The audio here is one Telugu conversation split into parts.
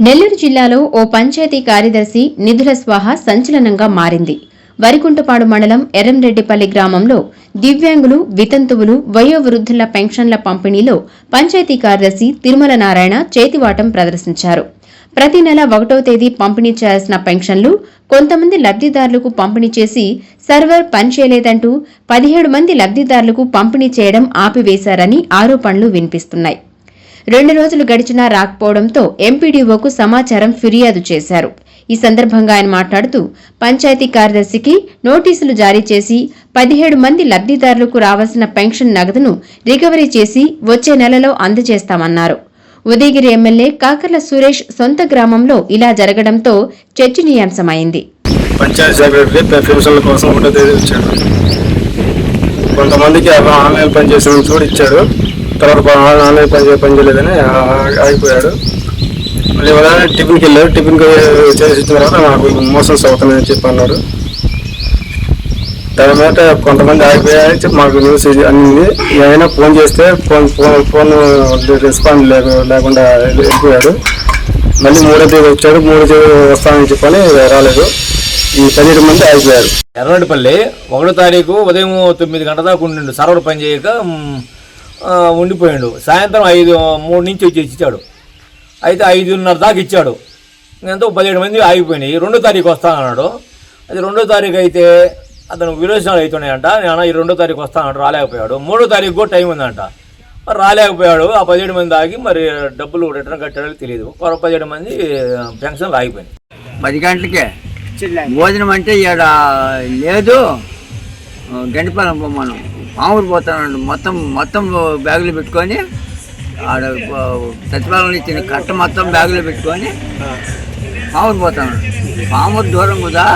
నెల్లూరు జిల్లాలో ఓ పంచాయతీ కార్యదర్శి నిధుల స్వాహ సంచలనంగా మారింది. వరికుంటపాడు మండలం ఎర్రంరెడ్డిపల్లి గ్రామంలో దివ్యాంగులు, వితంతువులు, వయోవృద్ధుల పెన్షన్ల పంపిణీలో పంచాయతీ కార్యదర్శి తిరుమల నారాయణ చేతివాటం ప్రదర్శించారు. ప్రతి నెల 1వ తేదీ పంపిణీ చేయాల్సిన పెన్షన్లు కొంతమంది లబ్దిదారులకు పంపిణీ చేసి సర్వర్ పనిచేయలేదంటూ 17 మంది లబ్దిదారులకు పంపిణీ చేయడం ఆపివేశారని ఆరోపణలు వినిపిస్తున్నాయి. 2 రోజులు గడిచినా రాకపోవడంతో ఎంపీడీఓకు సమాచారం ఫిర్యాదు చేశారు. ఈ సందర్భంగా ఆయన మాట్లాడుతూ పంచాయతీ కార్యదర్శికి నోటీసులు జారీ చేసి 17 మంది లబ్దిదారులకు రావాల్సిన పెన్షన్ నగదును రికవరీ చేసి వచ్చే నెలలో అందజేస్తామన్నారు. ఉదయగిరి ఎమ్మెల్యే కాకర్ల సురేష్ సొంత గ్రామంలో ఇలా జరగడంతో చర్చనీయాంశమైంది. పంచాయతీ సెక్రటరీ పెన్షన్ల కోసం 1వ తేదీ ఇచ్చాడు. కొంతమందికి ఆన్లైన్ పని చేసిన కూడా ఇచ్చాడు. తర్వాత ఆన్లైన్ పని చేయలేదని ఆగిపోయాడు. మళ్ళీ ఉదయం టిఫిన్కి వెళ్ళాడు. టిఫిన్కి చేసి ఇచ్చిన తర్వాత నాకు మోషన్స్ అవుతున్నాయని చెప్పి అన్నారు. దాని మీద కొంతమంది ఆగిపోయాయని చెప్పి మాకు న్యూస్ అన్నింది. ఏమైనా ఫోన్ చేస్తే ఫోన్ రెస్పాండ్ లేకుండా వెళ్ళిపోయాడు. మళ్ళీ 3వ తేదీ వచ్చాడు. 3వ తేదీ వస్తానని చెప్పని రాలేదు. ఈ 17 మంది ఆగిపోయారు. ఎర్రరెడ్డిపల్లి 1వ తారీఖు ఉదయం 9 గంటల దాకా ఉండిండు. సర్వర్ పని చేయక ఉండిపోయాడు. సాయంత్రం 3 నుంచి వచ్చి ఇచ్చాడు. అయితే 5:30 దాకా ఇచ్చాడు. ఎంతో 17 మంది ఆగిపోయినాయి. 2వ తారీఖు వస్తానన్నాడు. అది 2వ తారీఖు అయితే అతను విరోచనాలు అవుతున్నాయంట. నేను ఈ 2వ తారీఖు వస్తానంట, రాలేకపోయాడు. 3వ తారీఖు కూడా టైం ఉందంట, మరి రాలేకపోయాడు. ఆ 17 మంది ఆగి మరి డబ్బులు రిటర్న్ కట్టాడో తెలియదు. 17 మంది పెన్షన్లు ఆగిపోయినాయి. 10 గంటలకే భోజనం అంటే ఇక్కడ లేదు. గండిపాలెం మనం మామూలు పోతాను. మొత్తం బ్యాగులు పెట్టుకొని ఆడ సచివాలయంలో ఇచ్చిన కట్ట మొత్తం బ్యాగులో పెట్టుకొని మామూలు పోతాను. మామూలు దూరం కూడా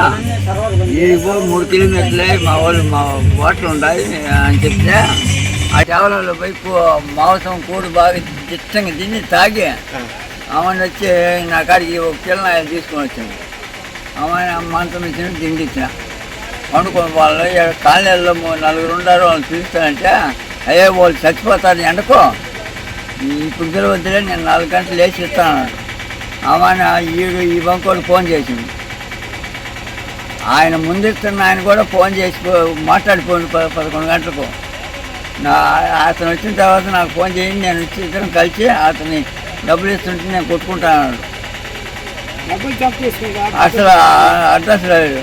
ఈ 3 కిలోమీటర్లే మా హోటల్ ఉన్నాయి అని చెప్తే ఆ సేవలలో పోయి మాంసం కూడు బాగా చిత్తంగా తిని తాగి ఆమెను వచ్చి నా కాడికి ఒక పిల్లలు తీసుకొని వచ్చింది. ఆమె మంచం ఇచ్చిన తిండి ఇచ్చిన వండుకొని వాళ్ళు కాలనీల్లో 4 ఉన్నారు. వాళ్ళు పిలుస్తానంటే అయ్యే వాళ్ళు చచ్చిపోతారు ఎండకో, ఇప్పుడు పిలవద్దులే, నేను 4 గంటలు లేచి ఇస్తాను. ఆమె ఈ బంకోడు ఫోన్ చేసింది. ఆయన ముందిస్తున్న ఆయన కూడా ఫోన్ చేసి మాట్లాడిపోయింది 11 గంటలకు. అతను వచ్చిన తర్వాత నాకు ఫోన్ చేయండి, నేను వచ్చి ఇద్దరం కలిసి అతన్ని డబ్బులు ఇస్తుంటే నేను కొట్టుకుంటాను. అసలు అడ్రస్ లేదు.